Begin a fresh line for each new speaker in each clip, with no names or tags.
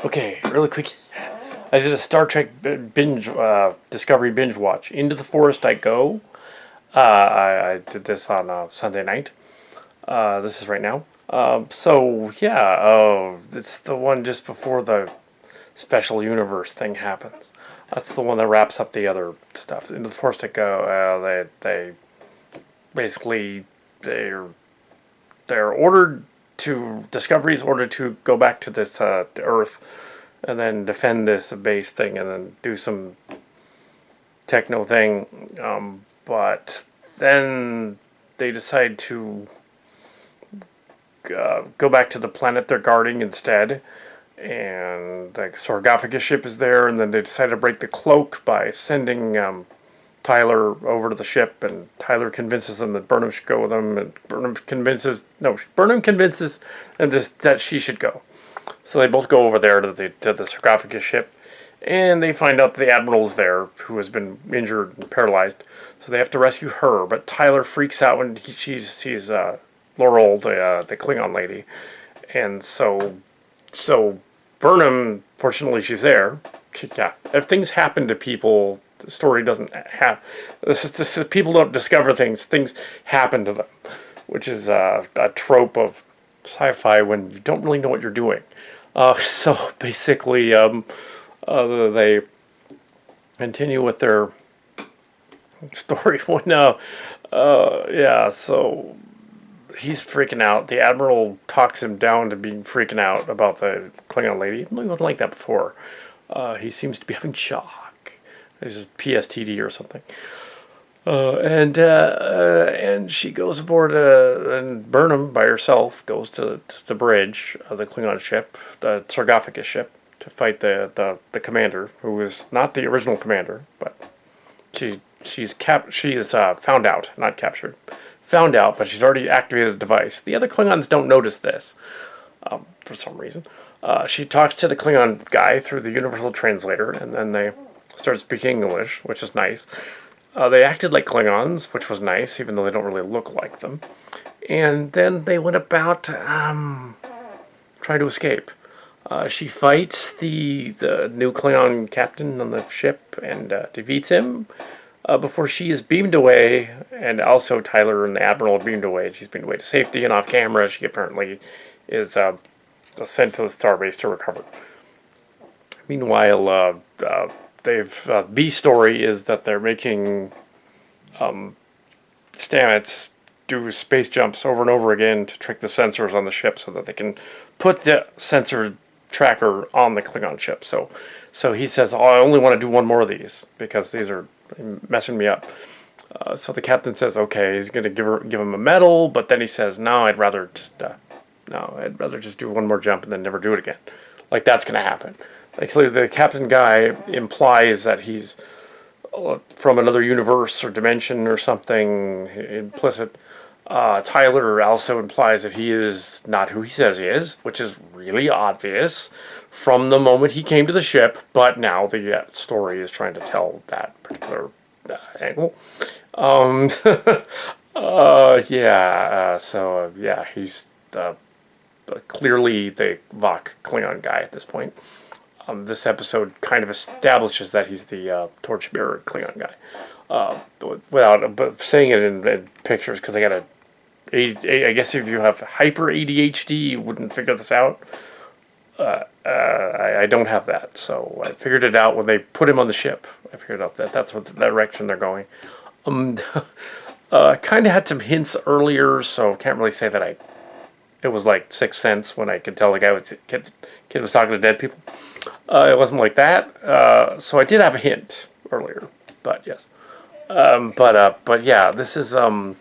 Okay, really quick. I did a Star Trek binge, Discovery binge watch. Into the Forest I Go. I did this on Sunday night. This is right now. It's the one just before the special universe thing happens. That's the one that wraps up the other stuff. Into the Forest I Go. They basically they're ordered to Discovery's ordered to go back to this to Earth, and then defend this base thing, and then do some techno thing. But then they decide to go back to the planet they're guarding instead. And the sarcophagus ship is there, and then they decide to break the cloak by sending Tyler over to the ship, and Tyler convinces them that Burnham should go with them, and Burnham convinces them that she should go. So they both go over there to the sarcophagus ship, and they find out the admiral's there, who has been injured and paralyzed. So they have to rescue her, but Tyler freaks out when he sees Laurel, the Klingon lady, and so Burnham, fortunately, she's there. If things happen to people, the story doesn't have. This is people don't discover things. Things happen to them, which is a trope of sci-fi when you don't really know what you're doing. So basically, they continue with their story. So he's freaking out. The admiral talks him down to being freaking out about the Klingon lady. He wasn't like that before. He seems to be having shock. This is PSTD or something. And she goes aboard, and Burnham by herself goes to the bridge of the Klingon ship, the sarcophagus ship, to fight the commander, who is not the original commander, but she's found out, not captured, found out, but she's already activated the device. The other Klingons don't notice this, for some reason. She talks to the Klingon guy through the universal translator, and then they start speaking English, which is nice. They acted like Klingons, which was nice, even though they don't really look like them. And then they went about trying to escape. She fights the new Klingon captain on the ship and defeats him before she is beamed away, and also Tyler and the Admiral are beamed away. She's beamed away to safety, and off camera she apparently is sent to the starbase to recover. Meanwhile, the story is that they're making Stamets do space jumps over and over again to trick the sensors on the ship so that they can put the sensor tracker on the Klingon ship. So he says, I only want to do one more of these because these are messing me up. So the captain says, okay, he's going to give him a medal, but then he says, no, I'd rather just do one more jump and then never do it again. Like, that's going to happen. Actually, the captain guy implies that he's from another universe or dimension or something implicit. Tyler also implies that he is not who he says he is, which is really obvious from the moment he came to the ship, but now the story is trying to tell that particular angle. He's clearly the Vok Klingon guy at this point. This episode kind of establishes that he's the torchbearer Klingon guy, without saying it in pictures, because I guess if you have hyper ADHD, you wouldn't figure this out. I don't have that, so I figured it out when they put him on the ship. I figured out that that's what the direction they're going. Kind of had some hints earlier, so can't really say that it was like Sixth Sense when I could tell the kid was talking to dead people. It wasn't like that. So I did have a hint earlier, but yes. This is So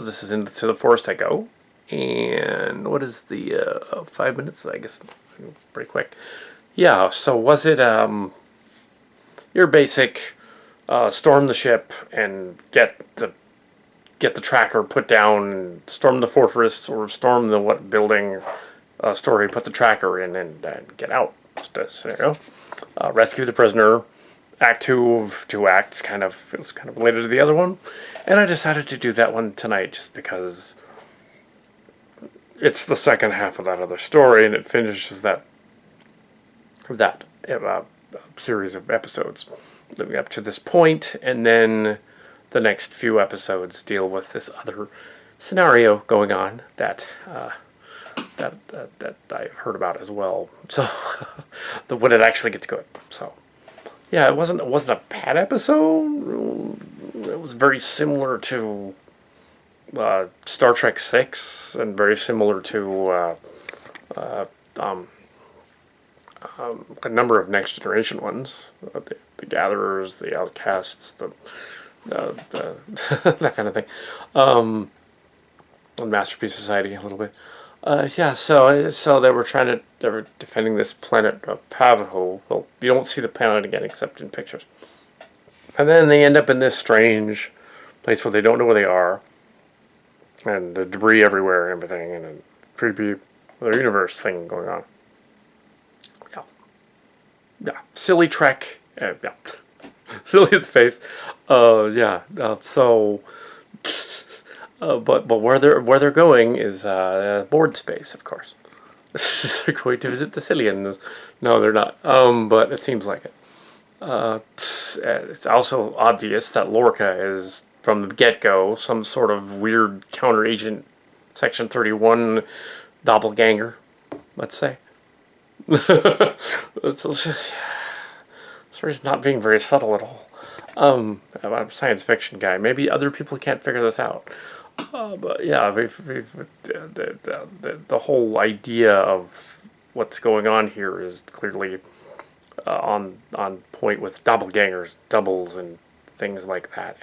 this is Into the Forest I Go, and what is the 5 minutes? I guess pretty quick. Yeah. So was it your basic storm the ship and get the tracker put down, and storm the fortress, or storm the building story, put the tracker in, and get out. Just a scenario. Rescue the prisoner. Act 2 of 2 acts feels kind of related to the other one. And I decided to do that one tonight just because it's the second half of that other story, and it finishes that that series of episodes living up to this point, and then the next few episodes deal with this other scenario going on that that I've heard about as well. So when it actually gets good. So yeah, it wasn't a bad episode. It was very similar to Star Trek Six, and very similar to a number of Next Generation ones, the Gatherers, the Outcasts, that kind of thing, and Masterpiece Society a little bit. Yeah, so they were defending this planet Pavaho. Well, you don't see the planet again except in pictures, and then they end up in this strange place where they don't know where they are, and the debris everywhere and everything, and a creepy other universe thing going on. Yeah, silly Trek. Yeah, silly in space. Yeah. But where they're going is board space, of course. They're going to visit the Cillians. No, they're not. But it seems like it. It's also obvious that Lorca is from the get-go some sort of weird counter-agent Section 31 doppelganger, let's say. Story's not being very subtle at all. I'm a science fiction guy. Maybe other people can't figure this out. But yeah, the whole idea of what's going on here is clearly on point with doppelgangers, doubles, and things like that.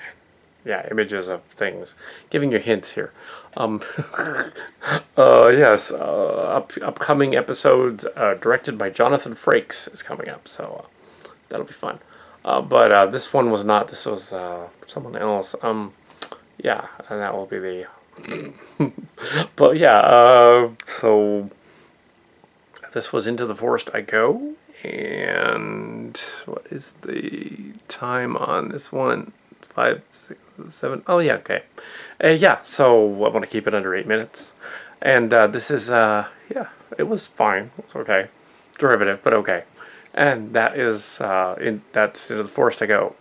Yeah, images of things. Giving you hints here. Yes, upcoming episodes directed by Jonathan Frakes is coming up, so that'll be fun. But this one was not. This was someone else. Yeah, and that will be the... But yeah, so this was Into the Forest I Go, and what is the time on this one? 5, 6, 7. Oh yeah, okay. Yeah, so I want to keep it under 8 minutes, and this is yeah, it was fine. It's okay, derivative, but okay. And that is that's Into the Forest I Go.